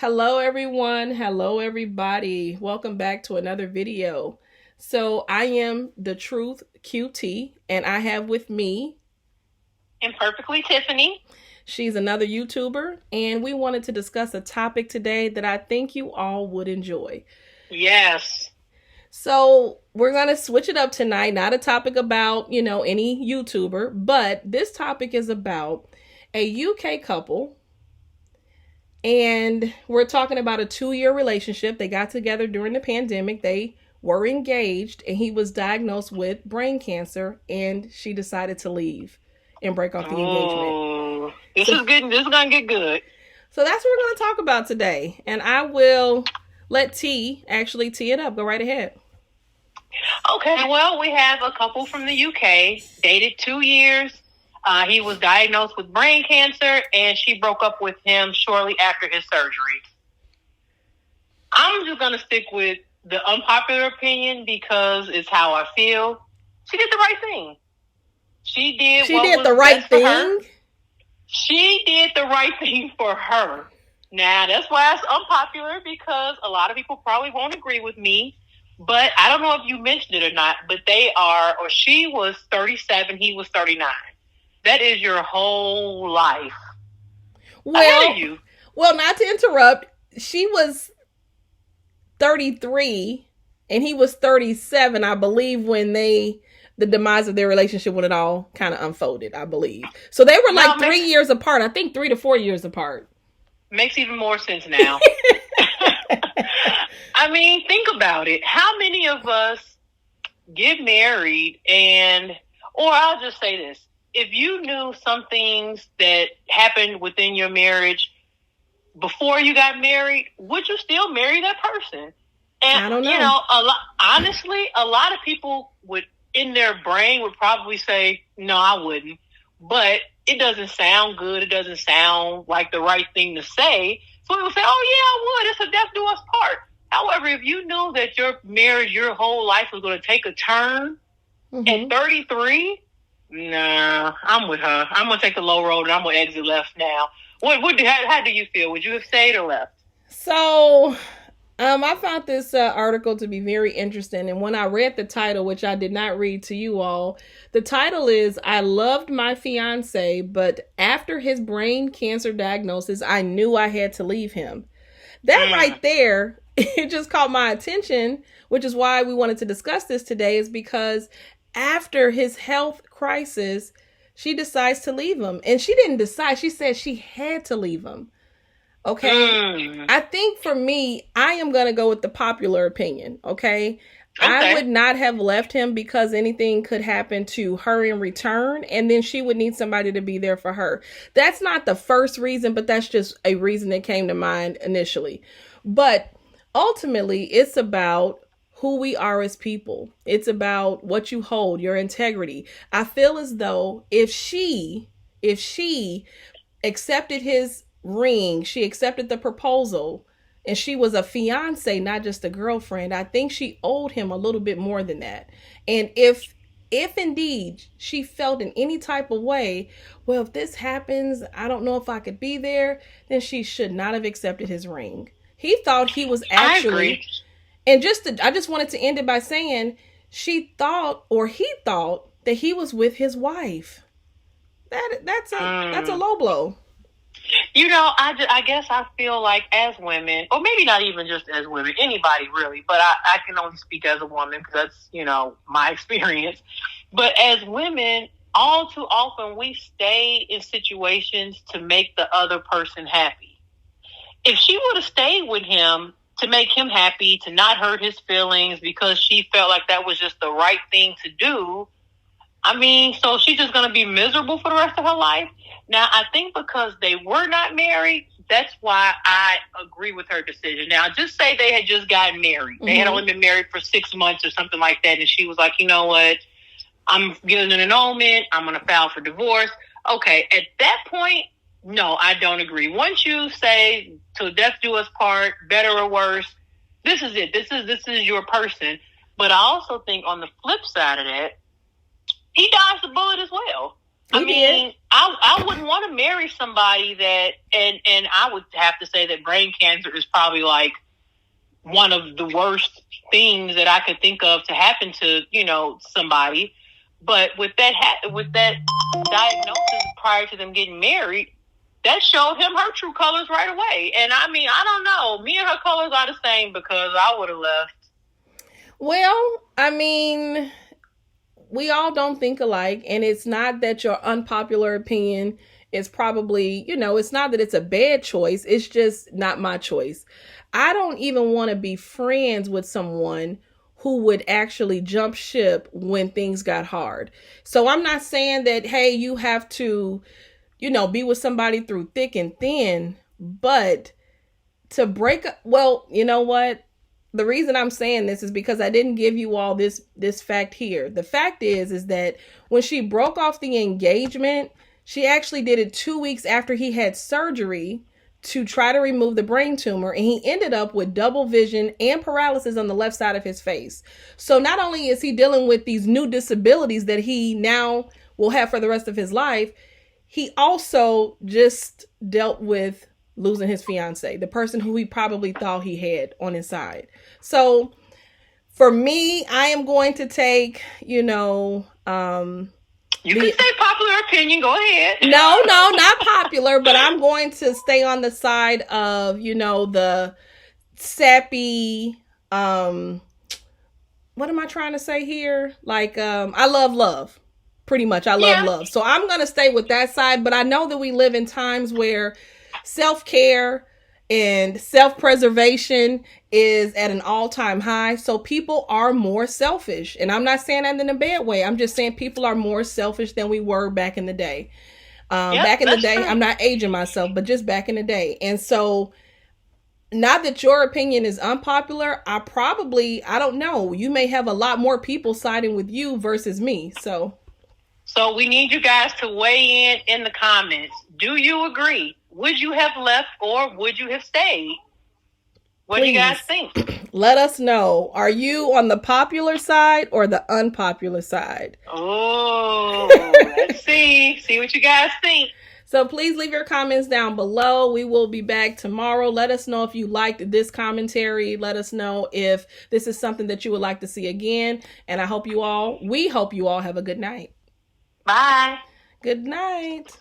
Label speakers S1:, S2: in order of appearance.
S1: Hello, everyone. Hello, everybody. Welcome back to another video. So, I am the Truth QT, and I have with me,
S2: Imperfectly Tiffany.
S1: she's another YouTuber, and we wanted to discuss a topic today that I think you all would enjoy.
S2: Yes.
S1: So, we're going to switch it up tonight. Not a topic about, any YouTuber, but this topic is about a UK couple. And we're talking about a 2-year relationship. They got together during the pandemic. They were engaged, and he was diagnosed with brain cancer, and she decided to leave and break off the engagement.
S2: Oh, this
S1: So,
S2: is good. This is gonna get good.
S1: so that's what we're going to talk about today. And I will let T actually tee it up. Go right ahead.
S2: Okay. Well, we have a couple from the UK, dated 2 years. He was diagnosed with brain cancer, and she broke up with him shortly after his surgery. I'm just gonna stick with the unpopular opinion because it's how I feel. She did the right thing. She did
S1: She
S2: what
S1: did
S2: was
S1: the right
S2: best for her.
S1: thing.
S2: She did the right thing for her. Now, that's why it's unpopular because a lot of people probably won't agree with me. But I don't know if you mentioned it or not, but she was 37, he was 39. That is your whole life ahead of
S1: Well,
S2: you.
S1: well, not to interrupt. She was 33 and he was 37, I believe, when the demise of their relationship, when it all kind of unfolded, I believe. So they were
S2: Now,
S1: like 3 years apart. I think 3 to 4 years apart.
S2: makes even more sense now. I mean, think about it. How many of us get married or I'll just say this. If you knew some things that happened within your marriage before you got married, would you still marry that person? And,
S1: I don't know.
S2: honestly, a lot of people would, in their brain, would probably say, no, I wouldn't. But it doesn't sound good. It doesn't sound like the right thing to say. So we would say, oh, yeah, I would. It's a death do us part. However, if you knew that your marriage, your whole life was going to take a turn at 33, nah, I'm with her. I'm going to take the low road and I'm going to exit left now. How do you feel? Would you have stayed or left?
S1: So, I found this article to be very interesting. And when I read the title, which I did not read to you all, the title is I loved my fiance, but after his brain cancer diagnosis, I knew I had to leave him. That right there, it just caught my attention, which is why we wanted to discuss this today, is because after his health crisis, she decides to leave him. And she didn't decide, she said she had to leave him. Okay. I think for me, I am going to go with the popular opinion. Okay. I would not have left him because anything could happen to her in return. And then she would need somebody to be there for her. That's not the first reason, but that's just a reason that came to mind initially. But ultimately, it's about who we are as people. It's about what you hold, your integrity. I feel as though if she accepted his ring, she accepted the proposal, and she was a fiance, not just a girlfriend, I think she owed him a little bit more than that. And if indeed she felt in any type of way, well, if this happens, I don't know if I could be there, then she should not have accepted his ring. He thought he was actually, and I just wanted to end it by saying he thought that he was with his wife. That's a low blow.
S2: I guess I feel like as women, or maybe not even just as women, anybody really, but I can only speak as a woman because that's, my experience. But as women, all too often we stay in situations to make the other person happy. If she would have stayed with him to make him happy, to not hurt his feelings because she felt like that was just the right thing to do, I mean, so she's just going to be miserable for the rest of her life? Now, I think because they were not married, that's why I agree with her decision. Now, just say they had just gotten married. They had only been married for 6 months or something like that. And she was like, you know what? I'm getting an annulment. I'm going to file for divorce. Okay. At that point, no, I don't agree. Once you say till death do us part, better or worse, this is it. This is your person. But I also think on the flip side of that, he dodged the bullet as well. I mean, I wouldn't want to marry somebody that, and I would have to say that brain cancer is probably like one of the worst things that I could think of to happen to, somebody. But with that diagnosis prior to them getting married, that showed him her true colors right away. And I mean, I don't know. Me and her colors are the same because I would have left.
S1: Well, I mean, we all don't think alike, and it's not that your unpopular opinion is probably, it's not that it's a bad choice. It's just not my choice. I don't even want to be friends with someone who would actually jump ship when things got hard. So I'm not saying that, hey, you have to, be with somebody through thick and thin, but to break up, well, you know what? The reason I'm saying this is because I didn't give you all this fact here. The fact is that when she broke off the engagement, she actually did it 2 weeks after he had surgery to try to remove the brain tumor, and he ended up with double vision and paralysis on the left side of his face. So not only is he dealing with these new disabilities that he now will have for the rest of his life, he also just dealt with losing his fiance, the person who he probably thought he had on his side. So for me, I am going to take,
S2: you can say popular opinion. Go ahead.
S1: No, not popular, but I'm going to stay on the side of, the sappy, what am I trying to say here? Like, I love. Pretty much, I love love. So I'm going to stay with that side, but I know that we live in times where self-care and self-preservation is at an all-time high. So people are more selfish. And I'm not saying that in a bad way. I'm just saying people are more selfish than we were back in the day. Back in the day, true. I'm not aging myself, but just back in the day. And so, not that your opinion is unpopular, I don't know. You may have a lot more people siding with you versus me. So
S2: we need you guys to weigh in the comments. Do you agree? Would you have left or would you have stayed? What do you guys think?
S1: Let us know. Are you on the popular side or the unpopular side?
S2: Oh, let's see. See what you guys think.
S1: So please leave your comments down below. We will be back tomorrow. Let us know if you liked this commentary. Let us know if this is something that you would like to see again. And we hope you all have a good night.
S2: Bye.
S1: Good night.